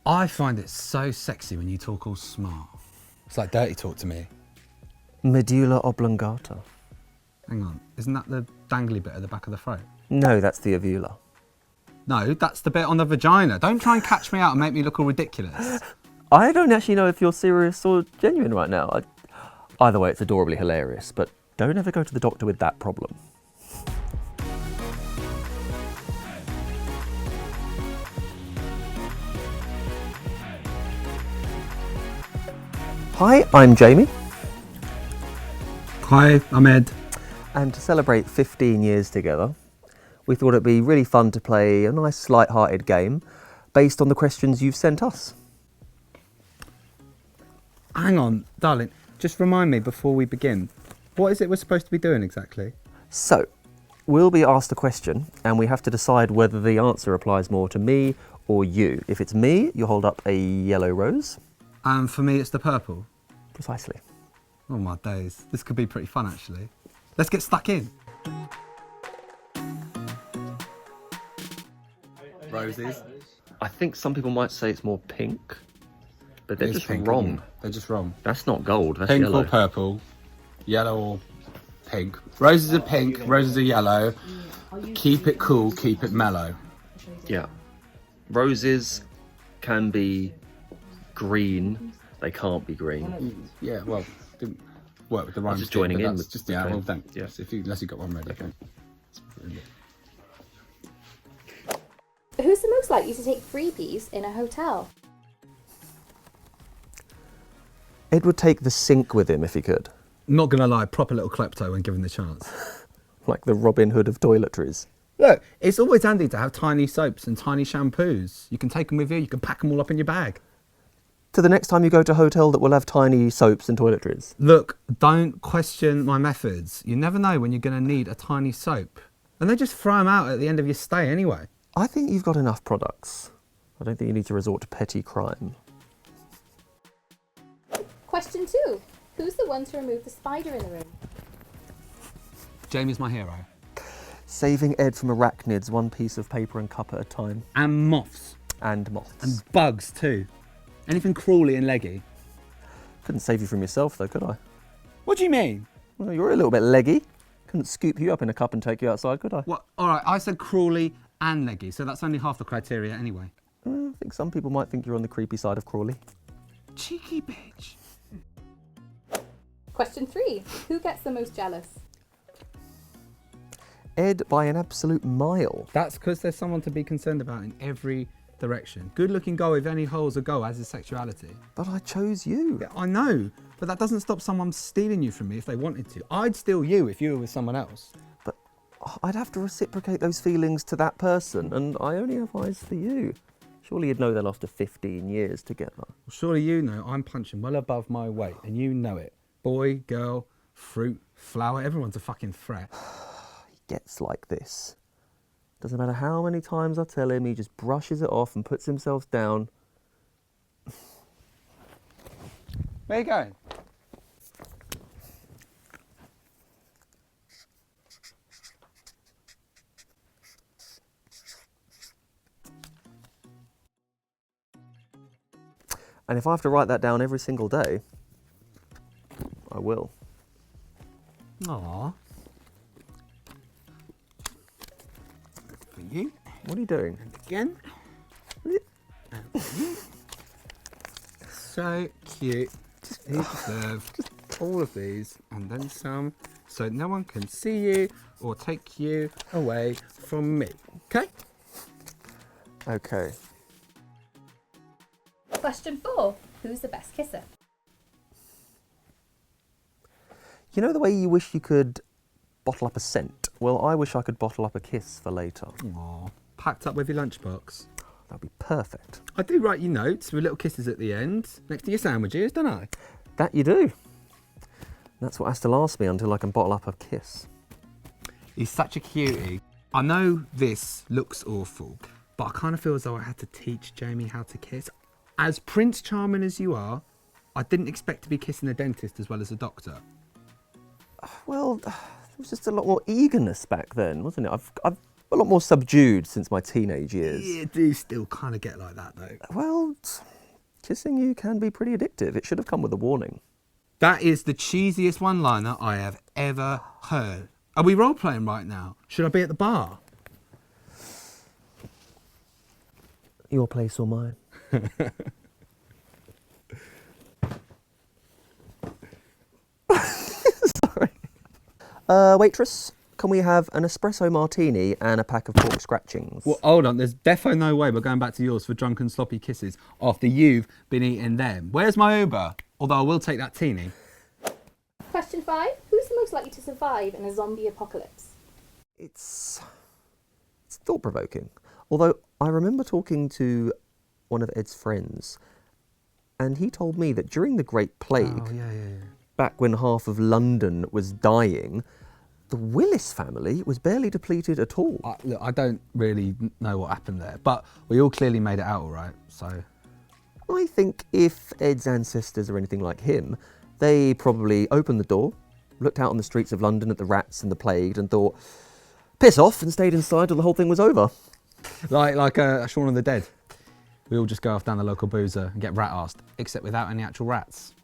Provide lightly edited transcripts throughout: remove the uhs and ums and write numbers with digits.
I find it so sexy when you talk all smart. It's like dirty talk to me. Medulla oblongata. Hang on, isn't that the dangly bit at the back of the throat? No, that's the uvula. No, that's the bit on the vagina. Don't try and catch me out and make me look all ridiculous. I don't actually know if you're serious or genuine right now. Either way, it's adorably hilarious, but don't ever go to the doctor with that problem. Hi, I'm Jamie. Hi, I'm Ed. And to celebrate 15 years together, we thought it'd be really fun to play a nice light-hearted game based on the questions you've sent us. Hang on, darling, just remind me before we begin, what is it we're supposed to be doing exactly? So, we'll be asked a question and we have to decide whether the answer applies more to me or you. If it's me, you hold up a yellow rose. And for me, it's the purple. Precisely. Oh my days, this could be pretty fun actually. Let's get stuck in. Roses. I think some people might say it's more pink, but they're It is just pink, wrong. isn't it? They're just wrong. That's not gold, that's Pink yellow. or purple, yellow or pink. Roses are pink, roses are yellow. Keep it cool, keep it mellow. Yeah. Roses can be green, they can't be green. Yeah, well, didn't work with the rhyme. just joining in with just the yeah. game. Well, thanks. Yeah. So unless you got one ready. Okay. Who's the most likely to take freebies in a hotel? Ed would take the sink with him if he could. Not gonna lie, proper little klepto when given the chance. Like the Robin Hood of toiletries. Look, it's always handy to have tiny soaps and tiny shampoos. You can take them with you, you can pack them all up in your bag. To the next time you go to a hotel that will have tiny soaps and toiletries. Look, don't question my methods. You never know when you're gonna need a tiny soap. And they just throw them out at the end of your stay anyway. I think you've got enough products. I don't think you need to resort to petty crime. Question 2. Who's the one to remove the spider in the room? Jamie's my hero. Saving Ed from arachnids, one piece of paper and cup at a time. And moths. And moths. And bugs too. Anything crawly and leggy. Couldn't save you from yourself though, could I? What do you mean? Well, you're a little bit leggy. Couldn't scoop you up in a cup and take you outside, could I? Well, alright, I said crawly and leggy, so that's only half the criteria anyway. I think some people might think you're on the creepy side of Crawley. Cheeky bitch. Question 3. Who gets the most jealous? Ed by an absolute mile. That's because there's someone to be concerned about in every direction. Good looking guy with any holes a go, as is sexuality. But I chose you. Yeah, I know, but that doesn't stop someone stealing you from me if they wanted to. I'd steal you if you were with someone else. But I'd have to reciprocate those feelings to that person, and I only have eyes for you. Surely you'd know that after 15 years together. Well, surely you know I'm punching well above my weight, and you know it. Boy, girl, fruit, flower, everyone's a fucking threat. He gets like this. Doesn't matter how many times I tell him, he just brushes it off and puts himself down. Where you going? And if I have to write that down every single day, I will. Aww. For you. What are you doing? And again. And for you. So cute. You deserve all of these and then some, so no one can see you or take you away from me. Okay? Okay. Question 4. Who's the best kisser? You know the way you wish you could bottle up a scent? Well, I wish I could bottle up a kiss for later. Aww. Packed up with your lunchbox. That'd be perfect. I do write you notes with little kisses at the end, next to your sandwiches, don't I? That you do. That's what has to last me until I can bottle up a kiss. He's such a cutie. I know this looks awful, but I kind of feel as though I had to teach Jamie how to kiss. As Prince Charming as you are, I didn't expect to be kissing a dentist as well as a doctor. Well, there was just a lot more eagerness back then, wasn't it? I've A lot more subdued since my teenage years. You do still kind of get like that, though. Well, kissing you can be pretty addictive. It should have come with a warning. That is the cheesiest one-liner I have ever heard. Are we role-playing right now? Should I be at the bar? Your place or mine? Sorry. Waitress, can we have an espresso martini and a pack of pork scratchings? Well, hold on. There's defo no way we're going back to yours for drunken sloppy kisses after you've been eating them. Where's my Uber? Although I will take that teeny. Question 5. Who's the most likely to survive in a zombie apocalypse? It's thought-provoking. Although I remember talking to one of Ed's friends, and he told me that during the Great Plague, back when half of London was dying, the Willis family was barely depleted at all. Look, I don't really know what happened there, but we all clearly made it out all right, so... I think if Ed's ancestors are anything like him, they probably opened the door, looked out on the streets of London at the rats and the plague and thought, piss off, and stayed inside till the whole thing was over. Like Shaun of the Dead. We all just go off down the local boozer and get rat-arsed, except without any actual rats.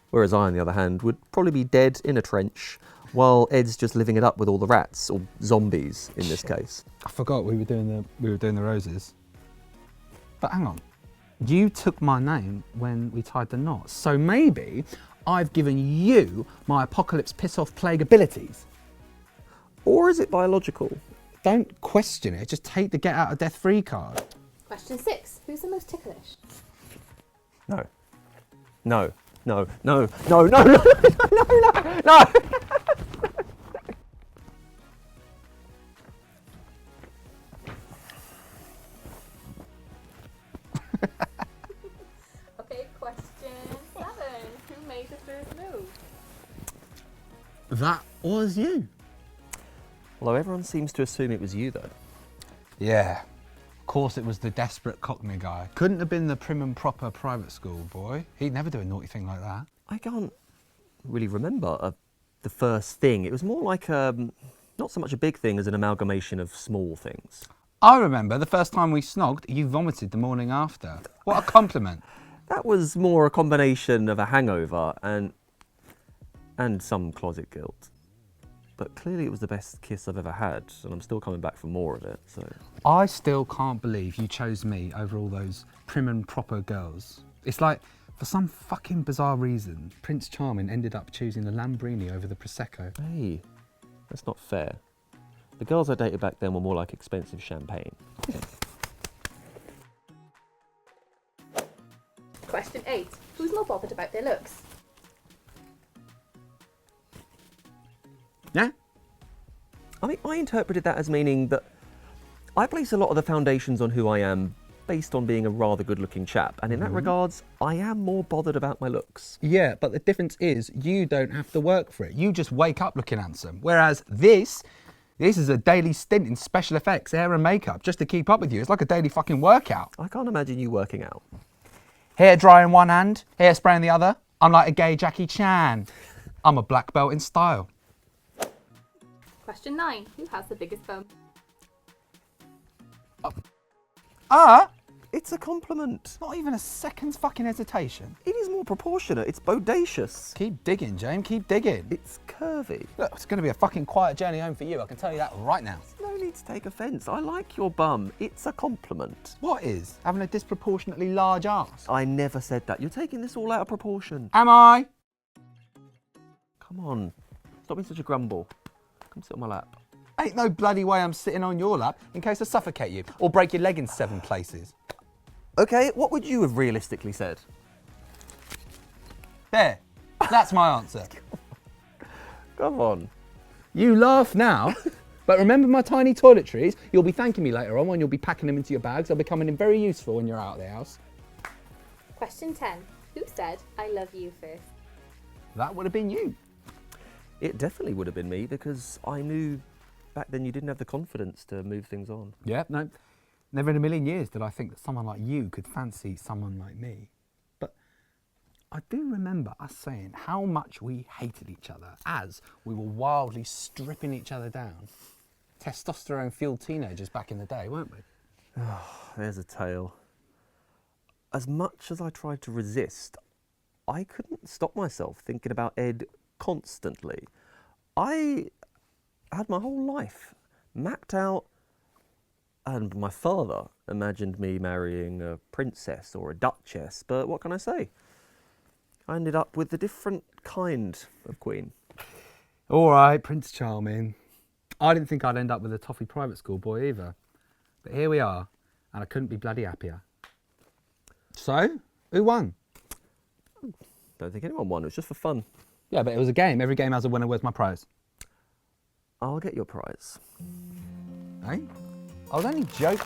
Whereas I, on the other hand, would probably be dead in a trench, while Ed's just living it up with all the rats, or zombies in this case. I forgot we were doing the roses. But hang on. You took my name when we tied the knot, so maybe I've given you my apocalypse piss-off plague abilities. Or is it biological? Don't question it, just take the get out of death free card. Question 6. Who's the most ticklish? No. No. No. No. No. No. No. No. No. No. Okay, question 7. Who made the first move? That was you. Although everyone seems to assume it was you, though. Yeah. Of course it was the desperate Cockney guy. Couldn't have been the prim and proper private school boy. He'd never do a naughty thing like that. I can't really remember the first thing. It was more like not so much a big thing as an amalgamation of small things. I remember the first time we snogged, you vomited the morning after. What a compliment. That was more a combination of a hangover and some closet guilt. But clearly it was the best kiss I've ever had, and I'm still coming back for more of it, so... I still can't believe you chose me over all those prim and proper girls. It's like, for some fucking bizarre reason, Prince Charming ended up choosing the Lambrini over the Prosecco. Hey, that's not fair. The girls I dated back then were more like expensive champagne. Question 8. Who's more bothered about their looks? Yeah? I mean, I interpreted that as meaning that I place a lot of the foundations on who I am based on being a rather good-looking chap, and in that regards, I am more bothered about my looks. Yeah, but the difference is you don't have to work for it. You just wake up looking handsome. Whereas this is a daily stint in special effects, hair and makeup, just to keep up with you. It's like a daily fucking workout. I can't imagine you working out. Hair dry in one hand, hairspray in the other. I'm like a gay Jackie Chan. I'm a black belt in style. Question 9. Who has the biggest bum? It's a compliment. Not even a second's fucking hesitation. It is more proportionate. It's bodacious. Keep digging, James, keep digging. It's curvy. Look, it's going to be a fucking quiet journey home for you, I can tell you that right now. No need to take offence. I like your bum. It's a compliment. What is? Having a disproportionately large arse? I never said that. You're taking this all out of proportion. Am I? Come on. Stop being such a grumble. Come sit on my lap. Ain't no bloody way I'm sitting on your lap in case I suffocate you or break your leg in 7 places. Okay, what would you have realistically said? There. That's my answer. Come on. You laugh now, but remember my tiny toiletries? You'll be thanking me later on when you'll be packing them into your bags. They'll be coming in very useful when you're out of the house. Question 10. Who said, I love you first? That would have been you. It definitely would have been me because I knew back then you didn't have the confidence to move things on. Yeah, no. Never in a million years did I think that someone like you could fancy someone like me. But I do remember us saying how much we hated each other as we were wildly stripping each other down. testosterone-fueled teenagers back in the day, weren't we? There's a tale. As much as I tried to resist, I couldn't stop myself thinking about Ed constantly. I had my whole life mapped out, and my father imagined me marrying a princess or a duchess, but what can I say? I ended up with a different kind of queen. All right, Prince Charming. I didn't think I'd end up with a toffee private school boy either. But here we are, and I couldn't be bloody happier. So, who won? Don't think anyone won, it was just for fun. Yeah, but it was a game. Every game has a winner. Where's my prize? I'll get your prize. Eh? I was only joking.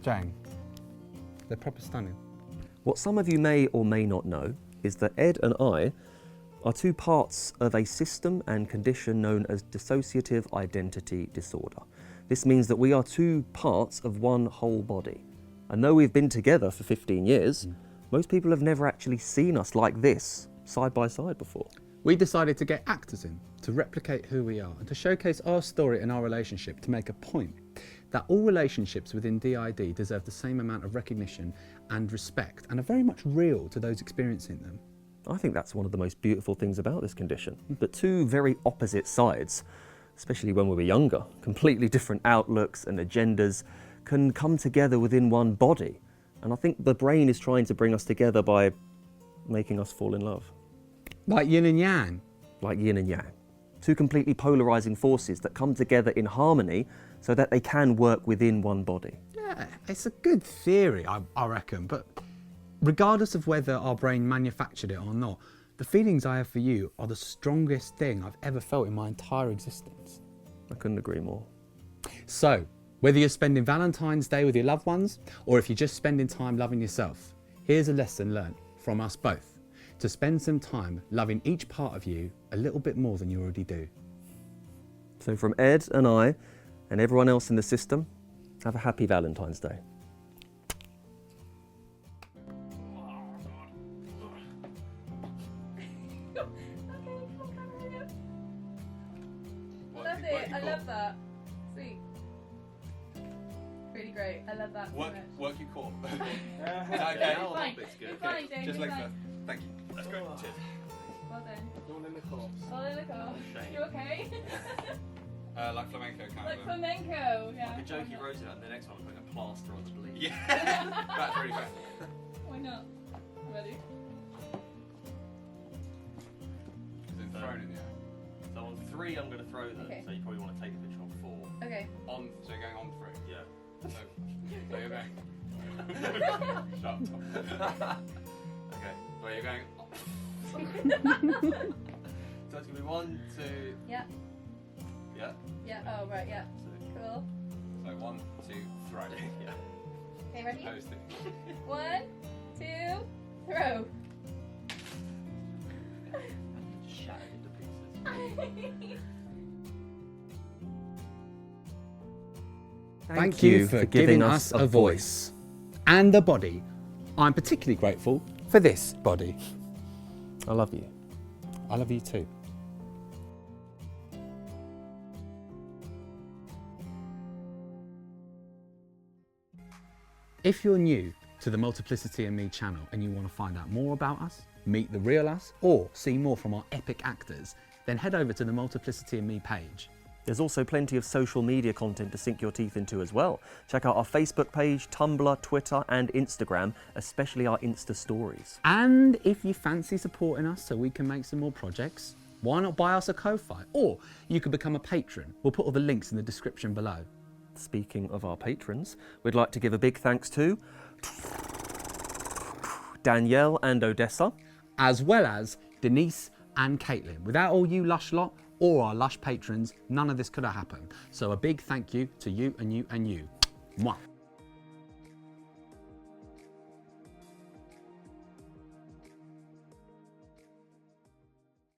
Jane, they're proper stunning. What some of you may or may not know is that Ed and I are two parts of a system and condition known as dissociative identity disorder. This means that we are two parts of one whole body. And though we've been together for 15 years, most people have never actually seen us like this, side by side before. We decided to get actors in to replicate who we are and to showcase our story and our relationship to make a point that all relationships within DID deserve the same amount of recognition and respect and are very much real to those experiencing them. I think that's one of the most beautiful things about this condition, that two very opposite sides, especially when we were younger, completely different outlooks and agendas, can come together within one body. And I think the brain is trying to bring us together by making us fall in love. Like yin and yang. Like yin and yang. Two completely polarizing forces that come together in harmony so that they can work within one body. Yeah, it's a good theory, I reckon, but regardless of whether our brain manufactured it or not, the feelings I have for you are the strongest thing I've ever felt in my entire existence. I couldn't agree more. So, whether you're spending Valentine's Day with your loved ones, or if you're just spending time loving yourself, here's a lesson learned from us both. To spend some time loving each part of you a little bit more than you already do. So from Ed and I, and everyone else in the system, have a happy Valentine's Day. Love it. I love that. Sweet. Really great. I love that so much. Work your core. Okay. Okay. Fine. It's fine, James. Just it's like fine. that. Thank you. That's great. Cheers. Well done. All in the corpse. All in the car. You okay? Like flamenco kind Like of. flamenco, yeah. Like a jokey rose it up, and the next one I'm putting a plaster on the bleed. Yeah. That's really fair. Why not? Ready? Is it thrown in the air? So on 3 I'm going to throw them, Okay. so you probably want to take a picture on 4. Okay. On. So you're going on 3. Yeah. So you're going. Shut up. Okay. So you're going. So it's going to be 1, 2... Yeah. Yeah. Yeah. Oh, right, yeah. Cool. So 1, 2, throw. Yeah. Okay, ready? Posting. 1, 2, throw. Shattered into pieces. Thank you for giving us a voice. And a body. I'm particularly grateful for this body. I love you. I love you too. If you're new to the Multiplicity and Me channel and you want to find out more about us, meet the real us, or see more from our epic actors, then head over to the Multiplicity and Me page. There's also plenty of social media content to sink your teeth into as well. Check out our Facebook page, Tumblr, Twitter and Instagram, especially our Insta stories. And if you fancy supporting us so we can make some more projects, why not buy us a Ko-Fi? Or you could become a patron. We'll put all the links in the description below. Speaking of our patrons, we'd like to give a big thanks to Danielle and Odessa, as well as Denise and Caitlin. Without all you Lush lot or our Lush patrons, none of this could have happened. So a big thank you to you and you and you. Mwah.